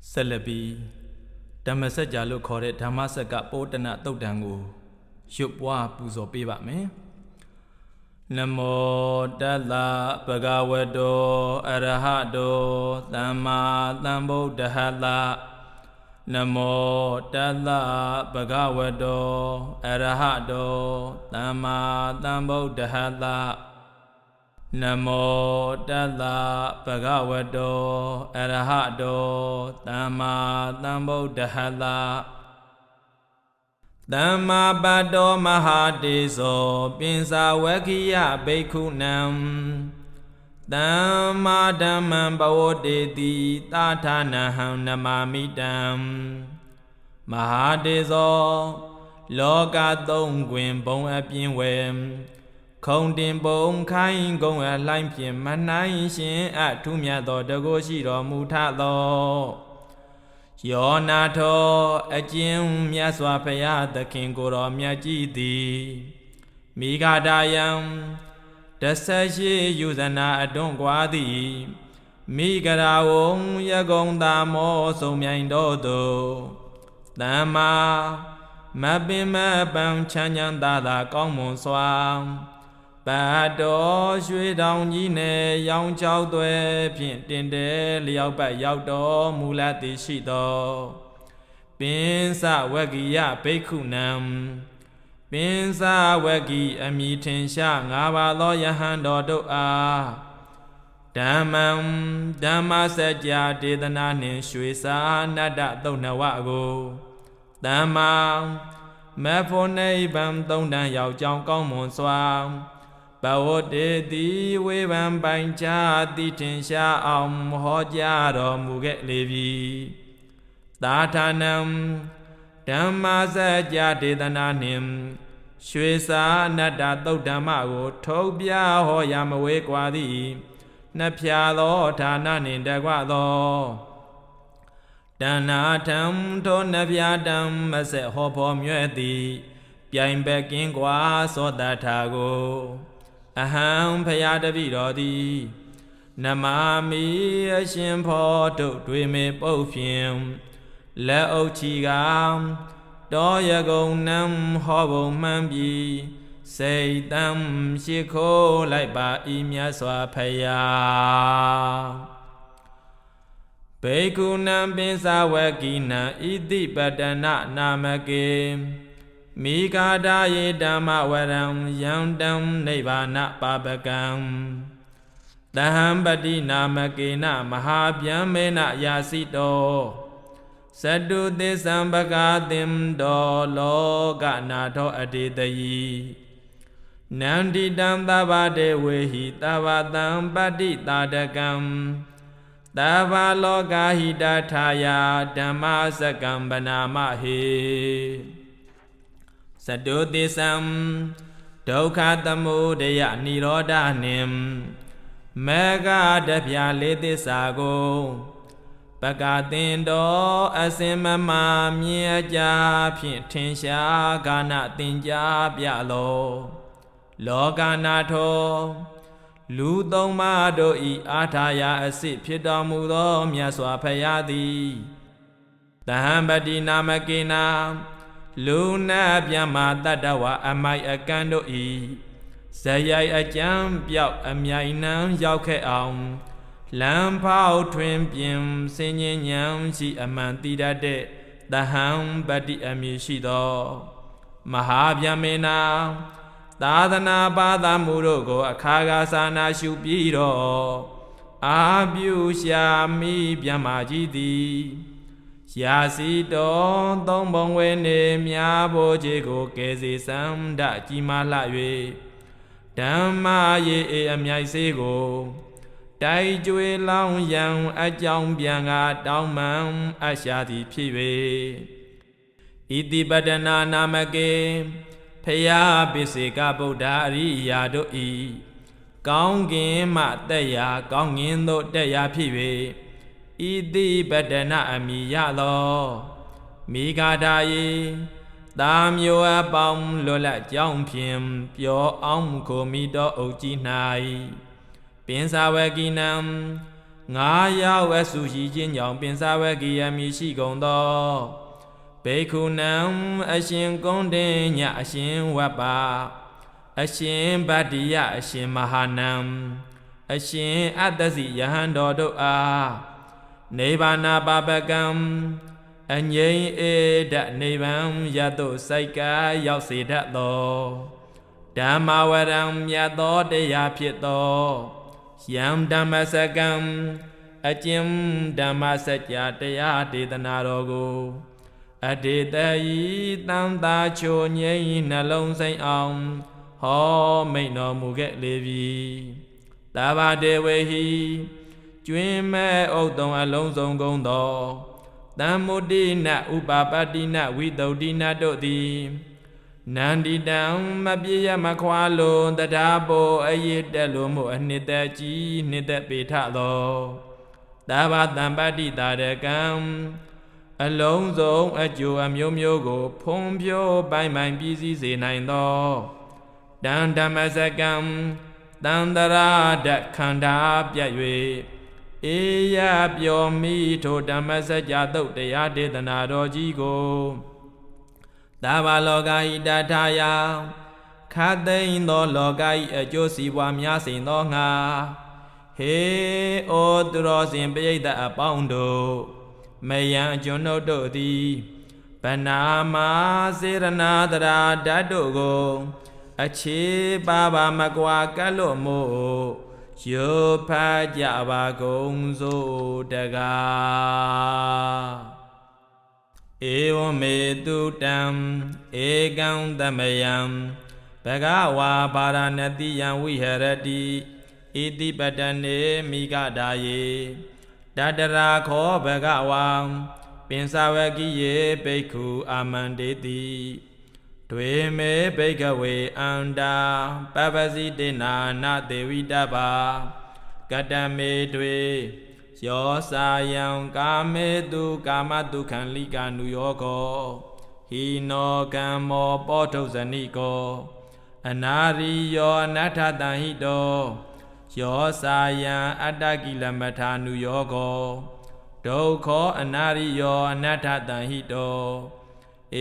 ဆက်လက်ပြီးဓမ္မစကြာလို့ခေါ်တဲ့ဓမ္မစကပောတနတုတ်တံကိုရွတ်ပွားပူဇော်ပေးပါမယ်နမောတတ္တဗုဒ္ဓဝတ္တောအရဟတောသမ္မာသမ္ဗုဒ္ဓဟတနမောတတ္တဗုဒ္ဓဝတ္တောအရဟတောသမ္မာသမ္ဗုဒ္ဓဟတနမောတတ္တဗုဒ္ဓဝတ္တောအရဟတောသမ္မာသမ္ဗုဒ္ဓဟတသမ္မာပတ်တောမဟာတေဇောပိစဝကိယဘိက္ခုနံသမ္မာဓမ္မံဘဝတေတိသာထနဟံနမာမိတံမဟာတေဇောလောကသုံးတွင်ဘုံအပြင်းဝဲခုံတင်ပုံခိုင်းကုံအလှိုင်းဖြင့်မနိုင်ရှင်အထုမြတ်သောတကုရှိတော်မူထသောယောနာထောအကျဉ်မြတ်စွာဘုရားသခင်ကိုယ်တော်မြတ်ကြီးသည်မိဂဒာယံ18ယူဇနာအတွန်းကွာသည်မိဂရာဝံယကုံသာမောဆုံးမြိုင်တော်သို့သမ္မာမပင်မပံချမ်းချမ်းသာသာကောင်းမွန်စွာပတ်တော်ရွှေတောင်ကြီးနယ်ရောင်ချောက်သွဲဖြင့်တင်တယ်လျောက်ပတ်ရောက်တော်မူလသည်ရှိသောပင်စဝဂိယဘိက္ခုနံပင်စဝဂိအမိထင်ရှား၅ပါးသောယဟန်တော်တို့အားဓမ္မံဓမ္မစကြာဒေသနာနှင့်ရွှေစာနတ္တသုဏဝကိုသမ္မာမဖို့နိဗ္ဗာန်သုံးတန်ရောက်ကြောင်းကောင်းမွန်စွာဘဝတေတိဝေဘံပိုင်ချတိထင်ရှားအောင်ဟောကြားတော်မူခဲ့လေပြီသာထနံဓမ္မစကြာဒေသနာနှင့်ရွှေစာနတ္တသုတ်ဓမ္မကိုထုတ်ပြဟောရမဝေကွာသည်နှစ်ဖြာသောဌာနနှင့်တကွသောတဏ္ဍာထံထိုနှစ်ဖြာတံမဆက်ဟောဖို့မြဲ့သည်ပြိုင်ဘက်ကင်းကွာသောတထာကိုအဟံဖရာတပိတော်သည်နမာမိအရှင်ဖောတို့တွေမေပုတ်ဖြင့်လက်အုပ်ချီကတောရကုံနံဟောဘုံမှန်ပြီးစိတ်တံရှိခိုးလိုက်ပါဤမြတ်စွာဖရာဘေကုဏံပင်စဝကိနံဣတိပတနာနာမကေမိဂါဒယေဓမ္မဝရံယံတံနိဗ္ဗာနပါပကံတဟံပတိနာမကေနမဟာဗျံမေနယာစိတောသတုသစ္ဆံပကာသင်္တောလောကနာထောအတေတယီနန္တိတံသဗ္ဗတေဝေဟိသဗ္ဗတံပတိတာတကံသဗ္ဗလောကဟိတထာယဓမ္မစကံဗနာမဟေသတုသစ္ဆံဒုက္ခသမုဒယနိရောဓနှင့်မေဃတပြာလေးသစ္စာကိုပကသင်တော်အစင်မမမြင်အကြဖြင့်ထင်ရှားကာနသင်ကြားပြလောလောကနာထောလူသုံးပါးတို့ဤအာထာယအစစ်ဖြစ်တော်မူသောမြတ်စွာဘုရားသည်တဟံပတိနာမကေနာလူနာပြမတတ္တဝအမိုက်အကန့်တို့ဤဇယိုက်အကြံပြောက်အမြိုင်နှံရောက်ခဲ့အောင်လမ်းဖောက်ထွင်ပြင်စင်ញဉံရှိအမှန်တိတတ်တဲ့တဟံပတိအမည်ရှိသောမဟာဗျမေနာသာသနာပါဒမှုတို့ကိုအခါခါစာနာရှုပြီးတော့အာပြုရှာမိဗျမကြီးသည်ရာစီတော်သုံးဘုံဝေနေမြားဖို့ခြေကိုကယ်စေစံဒကြီးမားလှ၍ဓမ္မရေအမြိုက်စေးကိုတိုက်ကျွေလောင်းရန်အကြောင်းပြန်ကတောင်းမှန်အရှာသည်ဖြစ်၍ဣတိပတနာနာမကေဖယားပိစေကဗုဒ္ဓအရိယာတို့ဤကောင်းကင်မှတက်ရာကောင်းငင်သို့တက်ရာဖြစ်၍ဣတိပတနာအမိယသောမိဂါဒာယေတာမျိုးအပေါင်းလွတ်လပ်ကြောင်းဖြင့်ပြောအောင်ကိုမိတော်အုပ်ကြီး၌ပင်စဝကိနံ ငါရောက်အဆူရှိခြင်းကြောင့်ပင်စဝကိယမိရှိကုန်သောဘေခုနံအရှင်ကုန်းတင်ညအရှင်ဝပ္ပအရှင်ဗတ္တိယအရှင်မဟာနံအရှင်အတ္တစီယဟန်တော်တို့အားနိဗ္ဗာန်ပါပကံအငြိမ်းအေဒနိဗ္ဗာန်ရသို့စိုက်ကရောက်စေတတ်သောဓမ္မဝရံမြတ်သောတရားဖြစ်သောယံဓမ္မစကံအကျဉ်ဓမ္မစကြာတရားဒေသနာတော်ကိုအတေတယီတန်တာချိုငြိမ်းနှလုံးစိမ်အောင်ဟောမိန်တော်မူခဲ့လေပြီတဘာတေဝေဟိကျွင်းမဲ့ဥဒ္ဒံအလုံးစုံကုန်သောတမ္မုတိနဥပပတ္တိနဝိတုဒ္ဓိနတို့သည်နန္ဒီတံမပြေရမခွာလုံးတရားပေါ်အရေးတက်လို့မို့အနှစ်သက်ကြီးနှစ်သက်ပေထသောတဘာတံပတ္တိတာရကံအလုံးစုံအကျိုးအမျိုးမျိုးကိုဖုံးဖြိုးပိုင်ပိုင်ပြည့်စည်စေနိုင်သောတန်ဓမ္မစကံတန္တရာဓခန္ဓာပြတ်၍အေယပြောမိထိုဓမ္မစကြာတုတ်တရားဒေသနာတော်ကြီးကိုတဘာလောကဤတထာယခတ်သိမ်းသောလောကဤအကျိုးစီးပွားများစိန်သောငါဟေဩသူတော်စင်ပိဋကအပေါင်းတို့မယံကျွန်ုပ်တို့သည်ဗနာမစေရနာတရာဓာတ်တို့ကိုအခြေပါပါမကွာကတ်လို့မို့ယောဖတ်ကြပါကုန်စို့တကားဧဝမေတုတံဧကံသမယံဘဂဝါပါရဏတိယံဝိဟရတိဣတိပတနေမိဂဒါယေတတရာခောဘဂဝံပင်စဝကိယေဘိက္ခုအာမန္တေတိတွေမေဘိကဝေအန္တာပပစီတေနာနာဒေဝိတဘာကတမေတွေယောစာယံကာမေတုကာမတုခံလိကာနုယောကောဟိနောကမ္မောပောထုဇဏိကောအနာရိယောအနတ္ထတံဟိတောယောစာယံအတ္တကိလမထာနုယောကောဒုက္ခောအနာရိယောအနတ္ထတံဟိတော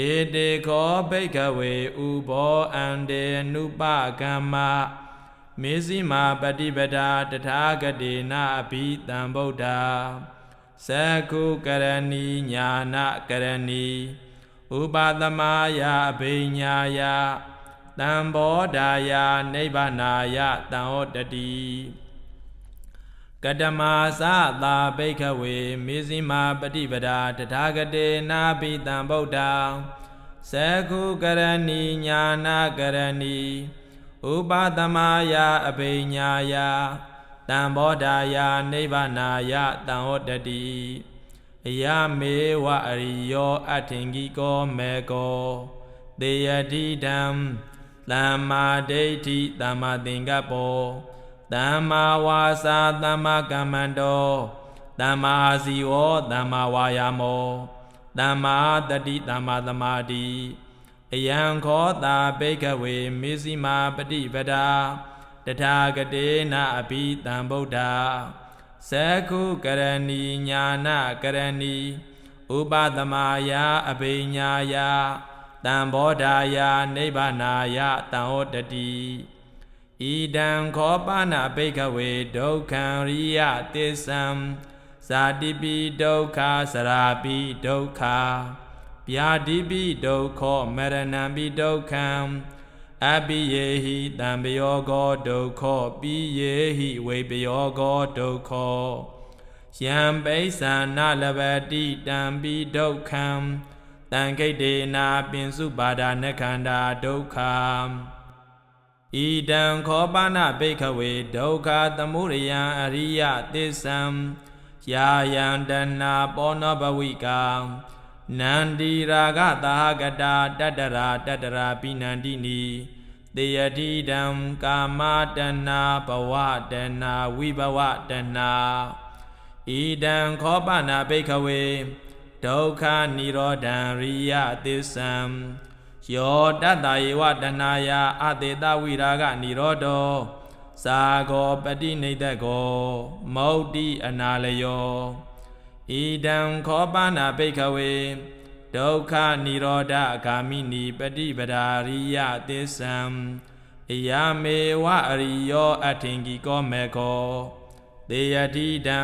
ဧတေခောဘိကဝေဥဘောအန္တေနုပကမ္မမေဇိမာပฏิပဒာတထာဂတေနာအဘိတံဗုဒ္ဓသက္ခုကရဏီညာနာကရဏီဥပသမယအဘိညာယတံဘောဓာယနိဗ္ဗာနာယတံဟောတတိကတမသသာဘိခဝေမေဇိမာပฏิပဒာတထာဂတေနာဘိတံဗုဒ္ဓံသက္ခုကရဏီညာနာကရဏီဥပသမယအဘိညာယတံဘောဓာယနိဗ္ဗာနာယတံဟောတတိအယမေဝအရိယောအထင်ကိကောမေကောတေယတိတံသမ္မာဒိဋ္ဌိသမ္မာသင်္ကပ္ပောသမ္မာဝါစာသမ္မာကမ္မန္တောသမ္မာအာဇီဝောသမ္မာဝါယာမောသမ္မာတတိသမ္မာသမာဓိအယံခောတာဘိကဝေမေဇိမာပฏิပဒာတထာဂတေနာအဘိတံဗုဒ္ဓသက္ခုကရဏီညာနာကရဏီဥပသမယအဘိညာယတံဘောဓာယနိဗ္ဗာနာယတံဟောတတိဣဒံခောပနာဘိကဝေဒုက္ခံရိယသစ္စံဇာတိပိဒုက္ခစရာပိဒုက္ခဗျာတိပိဒုက္ခမရဏံပိဒုက္ခံအပိယေဟိတံပယောဂောဒုက္ခပိယေဟိဝိပယောဂောဒုက္ခယံပိဿာနလဘတိတံပိဒုက္ခံတံခိတေနာပင်စုပါဒနခန္ဓာဒုက္ခဣဒံခောပနာဘိခဝေဒုက္ခသမုဒယံအရိယသစ္စံယာယံတဏပောနောဘဝိကံနန္တိရာဂသာဂတာတတရာပိနန္တိနီတေယတိတံကာမတဏဘဝတဏဝိဘဝတဏဣဒံခောပနာဘိခဝေဒုက္ခនិရောဓံရိယသစ္စံယောတတယေဝတဏယာအတေတဝိရာဂនិရောဓော สาโกปฏินิตโกมௌติอนาลโยอิดังขอปานาภิกขเวဒုက္ခនិရောဓဂာမိနိပฏิပဒါရိယသစ္ဆံအယမေဝအရိယောအထင်ကြီးကောမေကောတေယတိတံ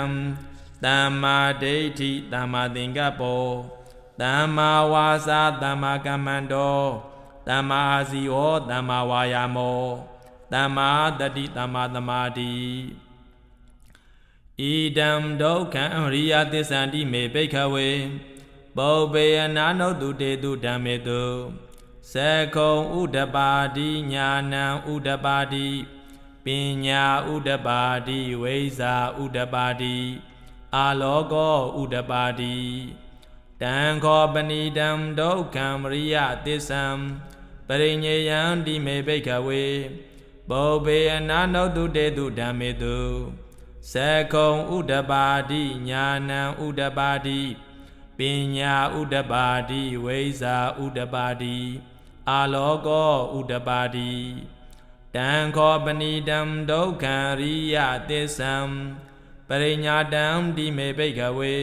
သမ္မာဒိဋ္ဌိသမ္မာသင်္ကပ္ပောသမ္မာဝါစာသမ္မာကမ္မန္တောသမ္မာအာဇီဝောသမ္မာဝါယာမောသမ္မာတတိသမ္မာသမာဓိဣဒံဒုက္ခံအရိယသစ္ဆန္တိမေဘိက္ခဝေပုပ္ပေယနာနုတုတေတုဓမ္မေတုသက္ကုံဥဒ္ဓပါတိညာဏံဥဒ္ဓပါတိပညာဥဒ္ဓပါတိဝိဇ္ဇာဥဒ္ဓပါတိအာလောကောဥဒ္ဓပါတိတံခောပဏိတံဒုက္ခံအရိယသစ္ဆံပရိညေယံတိမေဘိက္ခဝေပုပ္ပေယနာနုတုတေတုဓမ္မေတုသက္ကုံဥဒ္ဓပါတိညာဏံဥဒ္ဓပါတိပညာဥဒ္ဓပါတိဝိဇ္ဇာဥဒ္ဓပါတိအာလောကောဥဒ္ဓပါတိတံခောပဏိတံဒုက္ခံရိယသစ္ဆံပရိညာတံတိမေဘိက္ခဝေ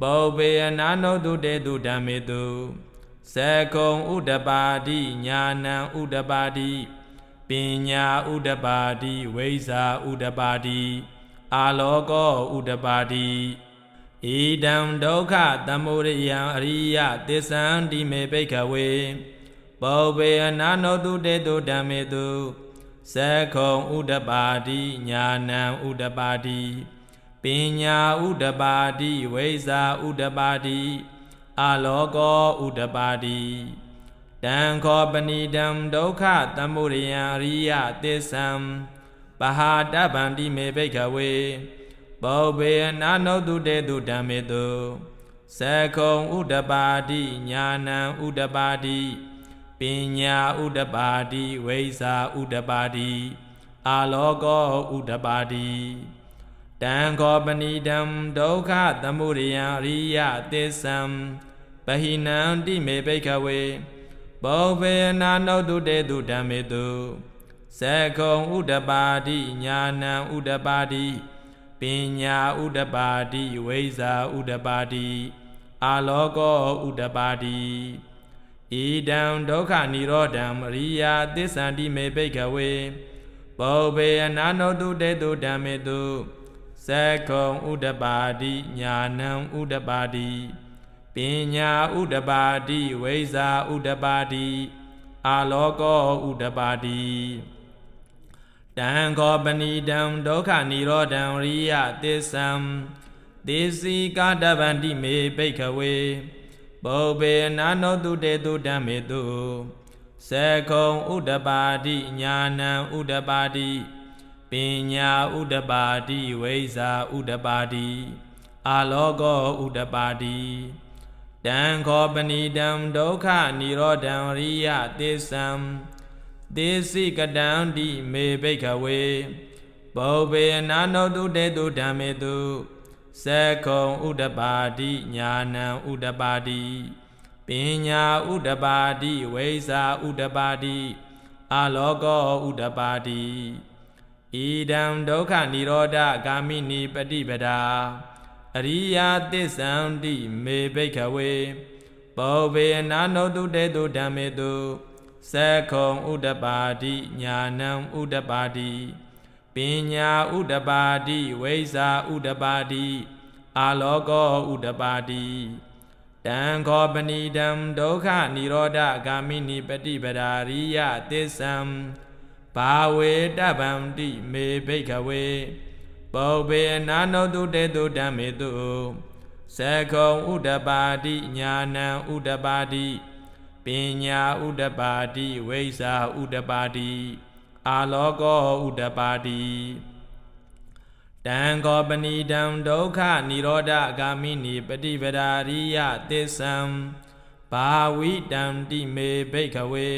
ပုပ္ပေယနာနုတုတေတုဓမ္မေတုသက္ကုံဥဒ္ဓပါတိညာဏံဥဒ္ဓပါတိပညာဥဒ္ဓပါတိဝိဇ္ဇာဥဒ္ဓပါတိအာလောကောဥဒ္ဓပါတိဣဒံဒုက္ခသမုဒယံအရိယသစ္ဆံတိမေဘိက္ခဝေပုပ္ပေယနာနုတုတေတုဓမ္မေတုသက္ခုံဥဒ္ဓပါတိညာဏံဥဒ္ဓပါတိပညာဥဒ္ဓပါတိဝိဇ္ဇာဥဒ္ဓပါတိအာလောကောဥဒ္ဓပါတိတံခောပဏိတံဒုက္ခသမုဒယံအရိယသစ္ဆံပဟာတဗ္ဗန္တိမေဘိက္ခဝေပုပ္ပေယနာနုတုတေတုဓမ္မေတုသက္ခုံဥဒ္ဓပါတိညာဏံဥဒ္ဓပါတိပညာဥဒ္ဓပါတိဝိဇ္ဇာဥဒ္ဓပါတိအာလောကောဥဒ္ဓပါတိတံခောပဏိတံဒုက္ခသမုဒယံအရိယသစ္ဆံပဟိနံတိမေဘိက္ခဝေပုပ္ပေယနာနုတုတေတုဓမ္မေတုသက္ခုံဥဒ္ဓပါတိညာဏံဥဒ္ဓပါတိပညာဥဒ္ဓပါတိဝိဇ္ဇာဥဒ္ဓပါတိအာလောကောဥဒ္ဓပါတိဣဒံဒုက္ခនិရောဓံအရိယသစ္ဆန္တိမေဘိက္ခဝေပုပ္ပေယနာနုတုတေတုဓမ္မေတုသက္ခုံဥဒ္ဓပါတိညာဏံဥဒ္ဓပါတိပညာဥဒ္ဓပါတိဝိဇ္ဇာဥဒ္ဓပါတိအာလောကောဥဒ္ဓပါတိတံခောပဏိတံဒုက္ခនិရောဓံအရိယသစ္ဆံသေစီကာတဗန္တိမေဘိက္ခဝေပုပ္ပေယနာနုတုတေတုဓမ္မေတုသက္ခုံဥဒ္ဓပါတိညာဏံဥဒ္ဓပါတိပညာဥဒ္ဓပါတိဝိဇ္ဇာဥဒ္ဓပါတိအာလောကောဥဒ္ဓပါတိတံခောပဏိတံဒုက္ခនិရောဓံအရိယသစ္ဆံသေစိကတံတိမေဘိက္ခဝေပုပ္ပေယနာနုတုတေတုဓမ္မေတုသက္ခုံဥဒ္ဓပါတိညာဏံဥဒ္ဓပါတိပညာဥဒ္ဓပါတိဝိဇ္ဇာဥဒ္ဓပါတိအာလောကောဥဒ္ဓပါတိဣဒံဒုက္ခនិရောဓဂာမိနိပฏิပဒါအရိယသစ္ဆန္တိမေဘိက္ခဝေပုပ္ပေယနာနုတုတေတုဓမ္မေတုသက္ခုံဥဒ္ဓပါတိညာဏံဥဒ္ဓပါတိပညာဥဒ္ဓပါတိဝိဇ္ဇာဥဒ္ဓပါတိအာလောကောဥဒ္ဓပါတိတံခောပဏိတံဒုက္ခនិရောဓဂာမိနိပฏิပဒါရိယသစ္ဆံဘာဝေတဗ္ဗန္တိမေဘိက္ခဝေပုပ္ပေယနာနုတုတေတုဓမ္မေတုသက္ခုံဥဒ္ဓပါတိညာဏံဥဒ္ဓပါတိပညာဥဒ္ဓပါတိဝိဇ္ဇာဥဒ္ဓပါတိအာလောကောဥဒ္ဓပါတိတံခောပဏိတံဒုက္ခនិရောဓဂာမိနိပฏิပဒါရိယသစ္ဆံဘာဝိတံတိမေဘိက္ခဝေ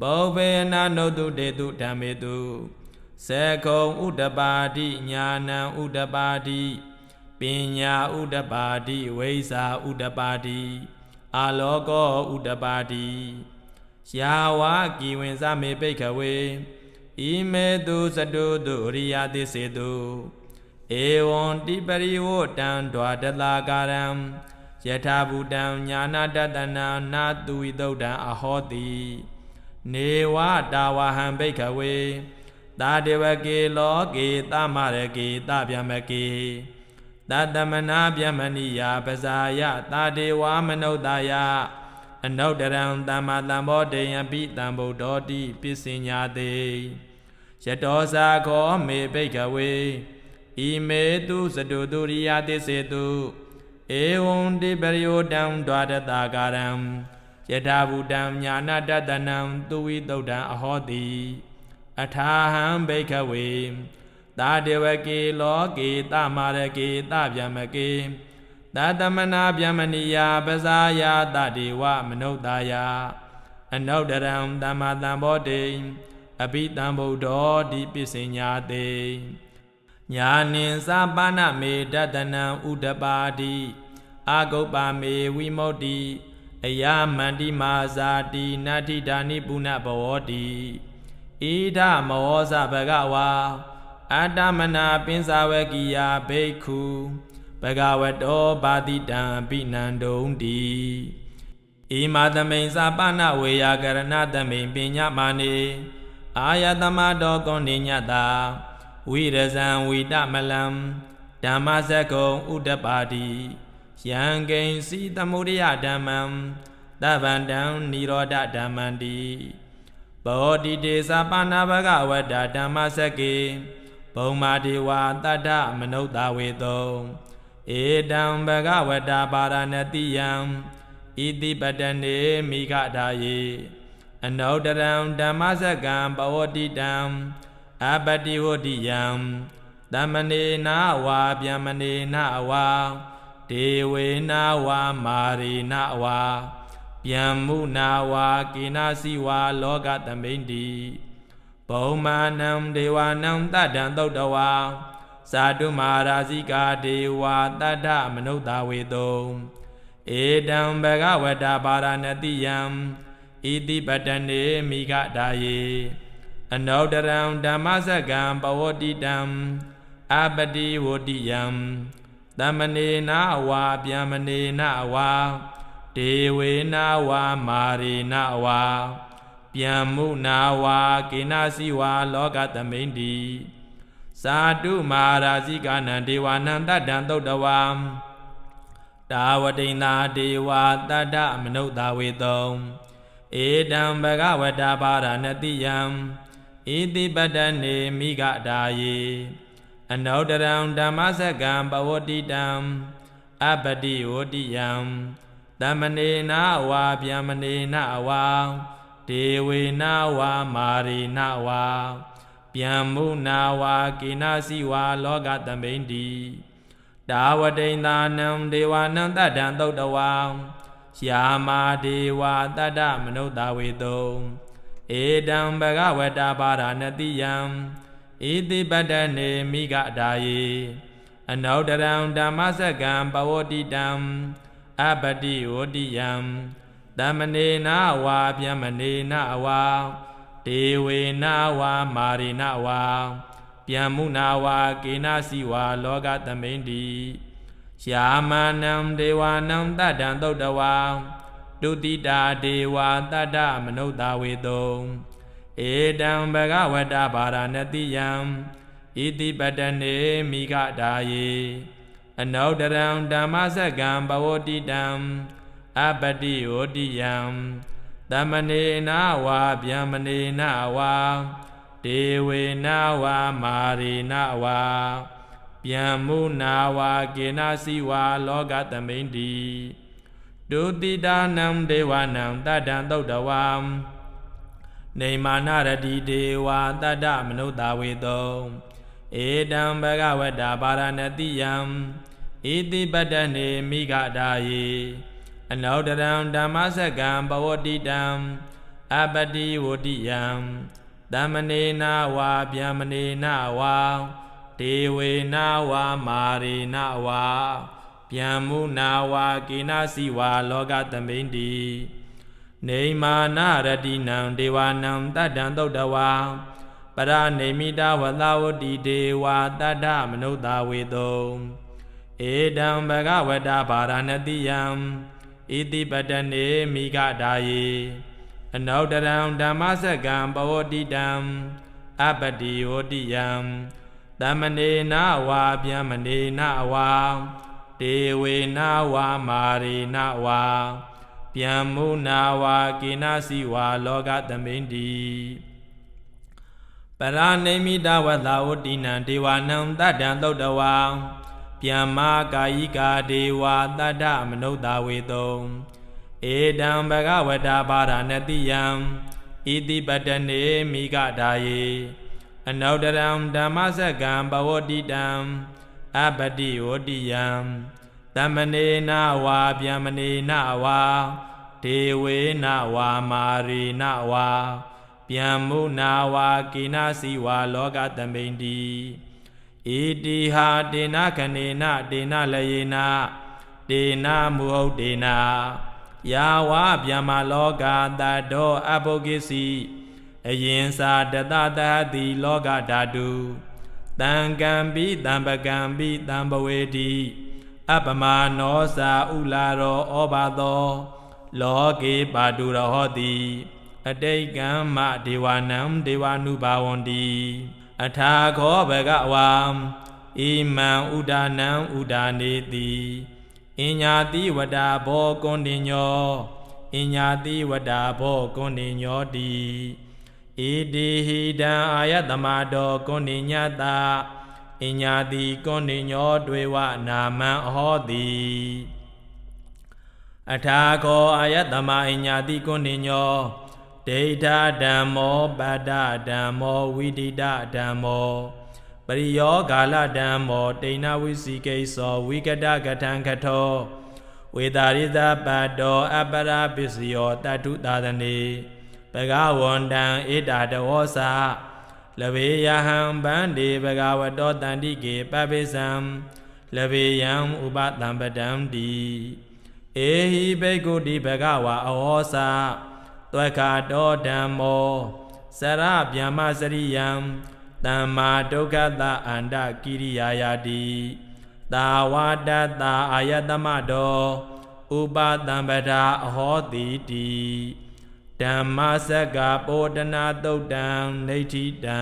ပုပ္ပေယနာနုတုတေတုဓမ္မေတုသက္ခုံဥဒ္ဓပါတိညာဏံဥဒ္ဓပါတိပညာဥဒ္ဓပါတိဝိဇ္ဇာဥဒ္ဓပါတိအာလောကောဥဒ္ဓပါတိယာဝကိဝင်္စမေဘိက္ခဝေဣ Ime tu sadu tu riyati setu Ewan ti pariwo tan dwadala garam Yatha Buddham Jnana Datana Natu Vidodam Ahoti Newa Dawaham Bhikkhave Tadevake Loke Tamarake Tabhyamake Tatamana Bhyamaniya Pasaya Tadewa Manodaya Anodharam Tamatambodaya Pitambodoti Pisinyate Yatosa Ko Me Bhikkhave Ime tu Saduduriyate Setu Eవం di Paryodam Dwadadagaram Yatha Buddham Jnana Datanam Tuvidodam Ahoti Athaham Bhikkhave Tadevake Loke Tamarake Tabhyamake Tatamana Bhyamaniya Pasaya Tadewa Manodaya Anodharam Tamatambodaya Pitambodoti Pisinyate Nyanin Sabana Me Datanam Udapadi Agopa Me Vimodi Ayamandi Mazati Nati Dani Puna Bhavoti Ida Mahosa Bhagawa Adamana Pinsavekiya Bhikkhu Bhagavato Bhadidam Pinandondi Imadame Sabana Veyakarana Dame Pinyamane Ayatamado Kondinyata Virazam Vidamalam Dhammasako Udapadi Yangain Sitamuriya Dhammam Davandam Nirodha Dhammandi Bodhi Desapana Bhagavata Dhammasake Bhaumadewa Tata Manodha Vedo Edam Bhagavata Paranatiyam Iti Padane Mikadaye Anodharam Dhammasakam Bhavodidam Abadi Vodiyam Dhammane na wa Vyamane na wa Dewe na wa Mari na wa Vyamu na wa Kinasi wa Loka Tamindi Bhaumanam Devanam Tadam Toddawa Sadhu Maharasika Dewa Tadda Manodha Vedo Edam Bhagavata Paranatiyam Iti Padane Mikadaye Anodharam Dhammasakam Bhavodidam Abadi Vodiyam Dhammane na wa Vyamane na wa Dewe na wa Mari na wa Vyamu na wa Kinasi wa Loka Tamindi Sadhu Maharasika Devanam Tadam Toddawa Tawadena Dewa Tadda Manodha Vedo Edam Bhagavata Paranatiyam Iti Padane Mikadaye Anodharam Dhammasakam Bhavodidam Abadi Vodiyam Dhammane na wa Vyamane na wa Dewe na wa Mari na wa Vyamu na wa Kinasi wa Loka Tamindi Tawadenanam Devanam Tadam Toddawa Yama Dewa Tadda Manodha Vedo Edam Bhagavata Paranatiyam Iti Padane Mikadaye Anodharam Dhammasakam Bhavodidam Abadi Vodiyam Dhammane na wa Vyamane na wa Dewe na wa Mari na wa Vyamu na wa Kinasi wa Loka Tamindi Yamanam Devanam Tadam Toddawa Dutita Dewa Tadda Manodha Vedo Edam Bhagavata Paranatiyam Iti Padane Mikadaye Anodharam Dhammasakam Bhavodidam Abadi Vodiyam Dhammane na wa Vyamane na wa Dewe na wa Mari na wa Vyamu na wa Kinasi wa Loka Tamindi Dutitanam Devanam Tadam Toddawa Nemanarati Dewa Tadda Manodha Vedo Edam Bhagavata Paranatiyam Iti Padane Mikadaye Anodharam Dhammasakam Bhavodidam Abadi Vodiyam Dhammane na wa Vyamane na wa Dewe na wa Mari na wa Vyamu na wa Kinasi wa Loka Tamindi Nemanaratinam Devanam Tadam Toddawa ပရနေမိတာဝသဝတိဒေဝတတ္ထမနုဿဝေတုဧတံဘဂဝတဗာရဏတိယံဣတိပတနေမိဂဒါယေအနုတရံဓမ္မစကံပဝတိတံအပတိဝတိယံသမနေနဝါဗျမနေနဝါဒေဝေနဝါမာရေနဝါဗျမ္မုနာဝါကိနစီဝါလောကသမိန္တိပရနေမိတဝသဝတိနံဒေဝနံတတ္တံသုတ်တဝံဗျမ္မာကာယိကာဒေဝတတ္ထမနုဿဝေတုဧတံဘဂဝတဗာရဏတိယံဣတိပတနေမိဂဒါယေအနုတရံဓမ္မစကံပဝတိတံအပတိဝတိယံသမနေနဝါဗျမနေနဝါဒေဝေနဝါမာရေနဝါဗျမ္မုနာဝါကိနစီဝါလောကသမိန္တိဣတိဟာတေနခဏေနတေနလယေနတေနမုဟုတ်တေနယာဝဗျမ္မာလောကတတောအဘုဂိစီအယင်စာတတသတိလောကဓာတုတံကံပိတံပကံပိတံဘဝေတိအပမနောစာဥလာရောဩဘာသောလောကေပါတုရဟောတိအတိတ်ကံမဒေဝနံဒေဝနုဘာဝန္တိအထာခောဘဂဝါဣမံဥဒါနံဥဒါနေတိအညာတိဝဒဘောကွန်တိညောအညာတိဝဒဘောကွန်တိညောတိဣတိဟိတံအာယတမတောကွန်တိညတာအညာတိကွန်တိညောတွေဝနာမံဟောတိအထာခောအာယတမအညာတိကွန်တိညောဒိဋ္ဌဓမ္မောပတ္တဓမ္မောဝိဒိတဓမ္မောပရိယောဂာလဓမ္မောတိဏဝိစီကိသောဝိကတကထံခထောဝေတာရိသပတ်တောအပရပစ္စယောတတုသာသနေဘဂဝန္တံဧတာတဝောစာလဘေယဟံဗန္တိဘဂဝတောတန္တိကေပပိစံလဘေယံဥပသံပတံတိဧဟိဘိက္ခုတိဘဂဝါအဝောစာသဝကတောဓမ္မောစရဗျမ္မစရိယံသမ္မာဒုက္ခတအန္တကိရိယာယတိသာဝတ္တတအာယတမတောဥပသံပဒါအဟောတိတိဓမ္မစကပောတနာသုတ်တံနေဋ္ဌိတံ